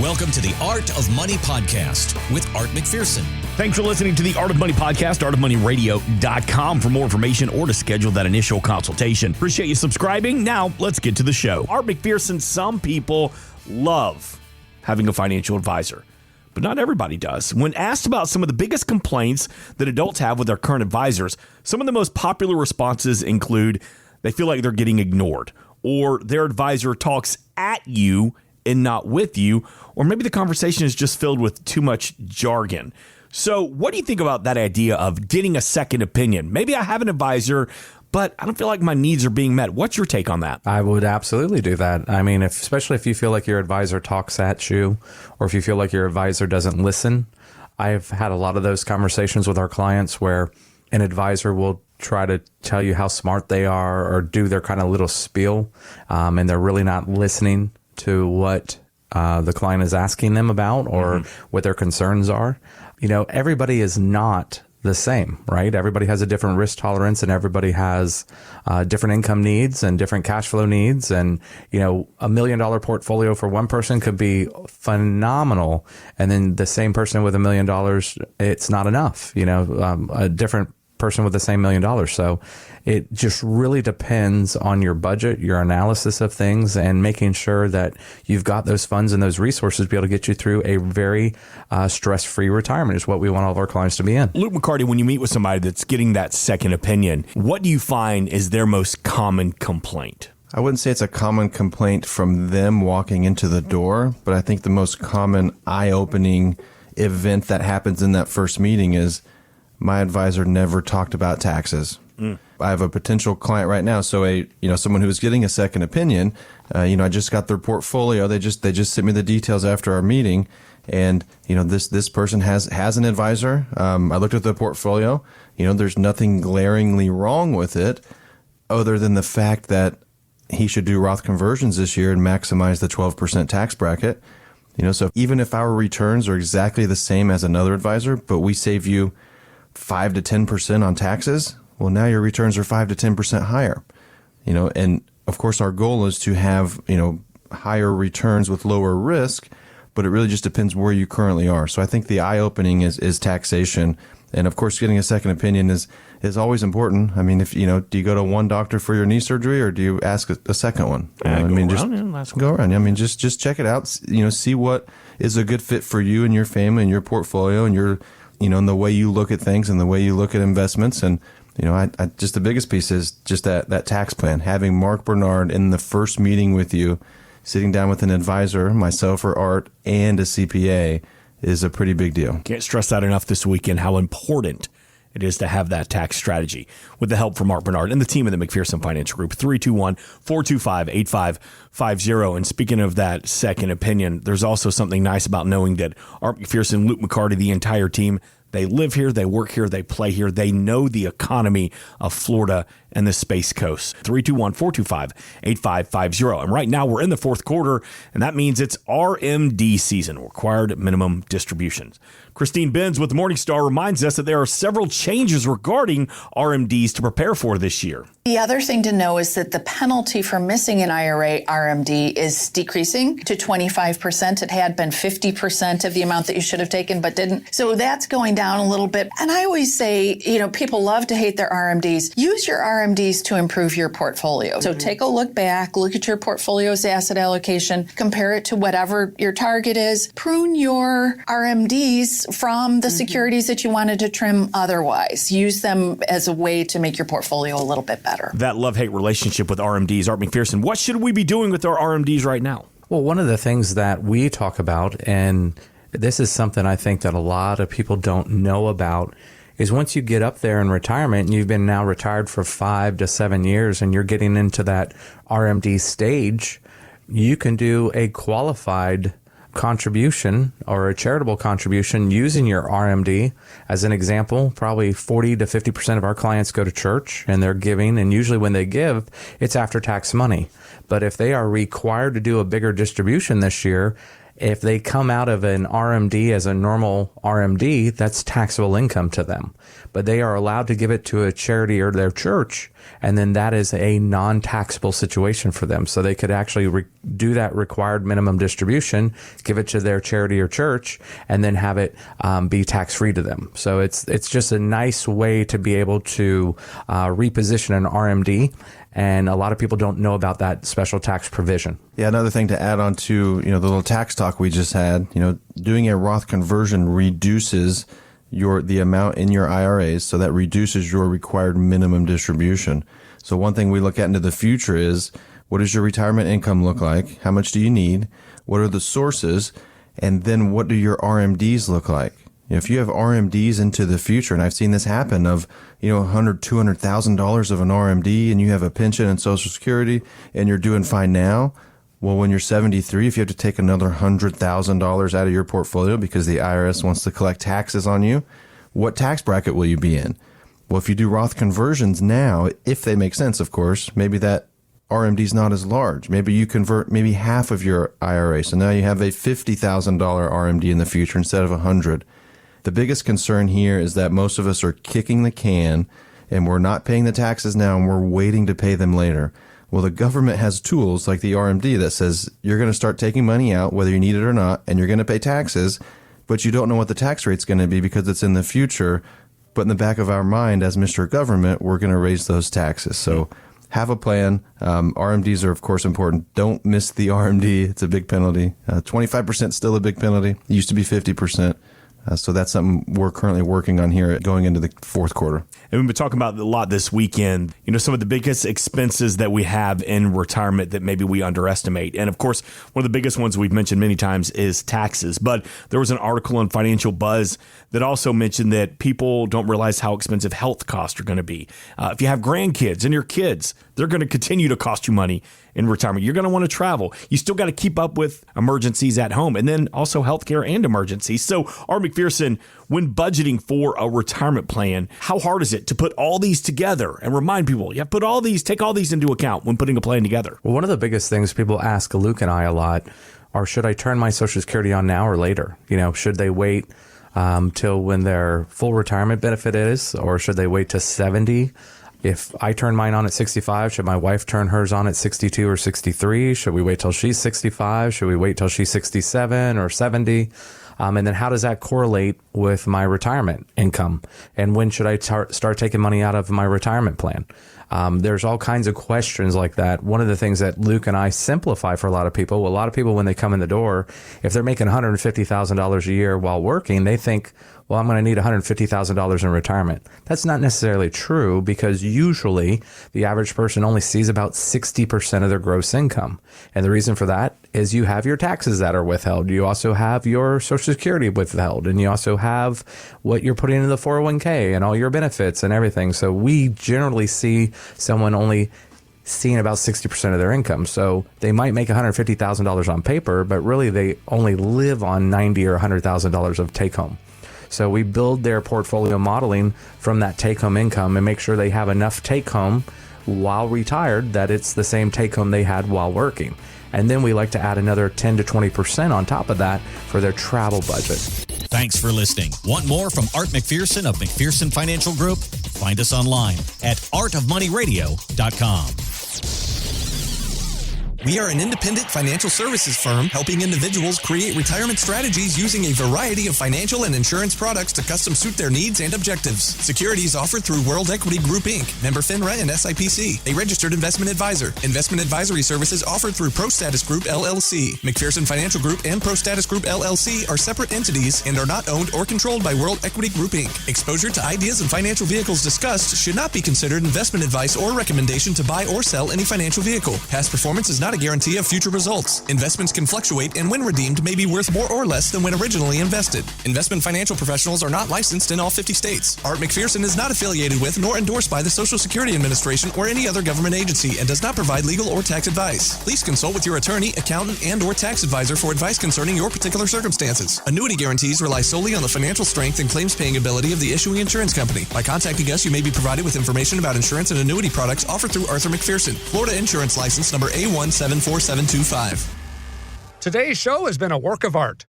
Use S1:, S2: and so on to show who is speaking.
S1: Welcome to the Art of Money podcast with Art McPherson.
S2: Thanks for listening to the Art of Money podcast, artofmoneyradio.com for more information or to schedule that initial consultation. Appreciate you subscribing. Now, let's get to the show. Art McPherson, some people love having a financial advisor, but not everybody does. When asked about some of the biggest complaints that adults have with their current advisors, some of the most popular responses include they feel like they're getting ignored, or their advisor talks at you and not with you, or maybe the conversation is just filled with too much jargon. So what do you think about that idea of getting a second opinion? Maybe I have an advisor, but I don't feel like my needs are being met. What's your take on that?
S3: I would absolutely do that. I mean, especially if you feel like your advisor talks at you, or if you feel like your advisor doesn't listen. I've had a lot of those conversations with our clients where an advisor will try to tell you how smart they are or do their kind of little spiel, and they're really not listening to what the client is asking them about or what their concerns are. You know, everybody is not the same, right? Everybody has a different risk tolerance, and everybody has different income needs and different cash flow needs. And, you know, $1 million portfolio for one person could be phenomenal. And then the same person with $1 million, it's not enough, you know, a different person with the same $1 million. So it just really depends on your budget, your analysis of things, and making sure that you've got those funds and those resources to be able to get you through a very stress-free retirement is what we want all of our clients to be in.
S2: Luke McCarty, when you meet with somebody that's getting that second opinion, what do you find is their most common complaint?
S4: I wouldn't say it's a common complaint from them walking into the door, but I think the most common eye-opening event that happens in that first meeting is my advisor never talked about taxes. I have a potential client right now. So someone who is getting a second opinion, I just got their portfolio. They just sent me the details after our meeting. And, this person has an advisor. I looked at the portfolio, there's nothing glaringly wrong with it other than the fact that he should do Roth conversions this year and maximize the 12% tax bracket. So even if our returns are exactly the same as another advisor, but we save you 5 to 10% on taxes, well, now your returns are 5 to 10% higher, and of course our goal is to have, higher returns with lower risk, but it really just depends where you currently are. So I think the eye opening is taxation. And of course, getting a second opinion is always important. I mean, if, do you go to one doctor for your knee surgery or do you ask a second one? Go around. I mean, just check it out, see what is a good fit for you and your family and your portfolio and your, and the way you look at things and the way you look at investments. And, I just the biggest piece is just that tax plan. Having Mark Bernard in the first meeting with you, sitting down with an advisor, myself or Art, and a CPA is a pretty big deal.
S2: Can't stress that enough this weekend, how important it is to have that tax strategy. With the help from Mark Bernard and the team of the McPherson Financial Group, 321-425-8550. And speaking of that second opinion, there's also something nice about knowing that Art McPherson, Luke McCarty, the entire team, they live here, they work here, they play here. They know the economy of Florida and the Space Coast. 321-425-8550. And right now we're in the fourth quarter, and that means it's RMD season, required minimum distributions. Christine Benz with the Morning Star reminds us that there are several changes regarding RMDs to prepare for this year.
S5: The other thing to know is that the penalty for missing an IRA RMD is decreasing to 25%. It had been 50% of the amount that you should have taken but didn't. So that's going down a little bit. And I always say, people love to hate their RMDs. Use your RMDs to improve your portfolio. So take a look back, look at your portfolio's asset allocation, compare it to whatever your target is, prune your RMDs from the securities that you wanted to trim otherwise. Use them as a way to make your portfolio a little bit better.
S2: That love-hate relationship with RMDs. Art McPherson, what should we be doing with our RMDs right now?
S3: Well, one of the things that we talk about, and this is something I think that a lot of people don't know about, is once you get up there in retirement and you've been now retired for 5 to 7 years and you're getting into that RMD stage, you can do a qualified contribution or a charitable contribution using your RMD. As an example, probably 40 to 50% of our clients go to church and they're giving, and usually when they give, it's after tax money. But if they are required to do a bigger distribution this year, If they come out of an RMD as a normal RMD, that's taxable income to them. But they are allowed to give it to a charity or their church, and then that is a non-taxable situation for them. So they could actually do that required minimum distribution, give it to their charity or church, and then have it be tax-free to them. So it's just a nice way to be able to reposition an RMD. And a lot of people don't know about that special tax provision.
S4: Yeah, another thing to add on to, the little tax talk we just had, doing a Roth conversion reduces the amount in your IRAs, so that reduces your required minimum distribution. So one thing we look at into the future is, what does your retirement income look like? How much do you need? What are the sources? And then what do your RMDs look like? If you have RMDs into the future, and I've seen this happen of, $100,000, $200,000 of an RMD, and you have a pension and Social Security, and you're doing fine now. Well, when you're 73, if you have to take another $100,000 out of your portfolio because the IRS wants to collect taxes on you, what tax bracket will you be in? Well, if you do Roth conversions now, if they make sense, of course, maybe that RMD is not as large. Maybe you convert maybe half of your IRA. So now you have a $50,000 RMD in the future instead of $100,000. The biggest concern here is that most of us are kicking the can and we're not paying the taxes now and we're waiting to pay them later. Well, the government has tools like the RMD that says you're going to start taking money out whether you need it or not, and you're going to pay taxes, but you don't know what the tax rate's going to be because it's in the future. But in the back of our mind as Mr. Government, we're going to raise those taxes. So have a plan. RMDs are, of course, important. Don't miss the RMD. It's a big penalty. 25% still a big penalty. It used to be 50%. So that's something we're currently working on here going into the fourth quarter.
S2: And we've been talking about a lot this weekend, some of the biggest expenses that we have in retirement that maybe we underestimate. And of course, one of the biggest ones we've mentioned many times is taxes. But there was an article on Financial Buzz that also mentioned that people don't realize how expensive health costs are going to be. If you have grandkids and your kids, they're going to continue to cost you money in retirement. You're going to want to travel. You still got to keep up with emergencies at home and then also healthcare and emergencies. So, Art McPherson, when budgeting for a retirement plan, how hard is it to put all these together and remind people, take all these into account when putting a plan together?
S3: Well, one of the biggest things people ask Luke and I a lot are, should I turn my Social Security on now or later? Should they wait till when their full retirement benefit is, or should they wait to 70? If I turn mine on at 65, should my wife turn hers on at 62 or 63? Should we wait till she's 65? Should we wait till she's 67 or 70? And then how does that correlate with my retirement income? And when should I start taking money out of my retirement plan? There's all kinds of questions like that. One of the things that Luke and I simplify for a lot of people, when they come in the door, if they're making $150,000 a year while working, they think, well, I'm going to need $150,000 in retirement. That's not necessarily true, because usually the average person only sees about 60% of their gross income. And the reason for that is you have your taxes that are withheld. You also have your Social Security withheld, and you also have what you're putting into the 401k and all your benefits and everything. So we generally see someone only seeing about 60% of their income. So they might make $150,000 on paper, but really they only live on $90,000 or $100,000 of take home. So we build their portfolio modeling from that take-home income and make sure they have enough take-home while retired that it's the same take-home they had while working. And then we like to add another 10 to 20% on top of that for their travel budget.
S1: Thanks for listening. Want more from Art McPherson of McPherson Financial Group? Find us online at artofmoneyradio.com.
S6: We are an independent financial services firm helping individuals create retirement strategies using a variety of financial and insurance products to custom suit their needs and objectives. Securities offered through World Equity Group, Inc., member FINRA and SIPC, a registered investment advisor. Investment advisory services offered through ProStatus Group, LLC. McPherson Financial Group and ProStatus Group, LLC are separate entities and are not owned or controlled by World Equity Group, Inc. Exposure to ideas and financial vehicles discussed should not be considered investment advice or recommendation to buy or sell any financial vehicle. Past performance is not a guarantee of future results. Investments can fluctuate and when redeemed may be worth more or less than when originally invested. Investment financial professionals are not licensed in all 50 states. Art McPherson is not affiliated with nor endorsed by the Social Security Administration or any other government agency and does not provide legal or tax advice. Please consult with your attorney, accountant, and or tax advisor for advice concerning your particular circumstances. Annuity guarantees rely solely on the financial strength and claims paying ability of the issuing insurance company. By contacting us, you may be provided with information about insurance and annuity products offered through Arthur McPherson. Florida Insurance License number A174. 725.
S7: Today's show has been a work of art.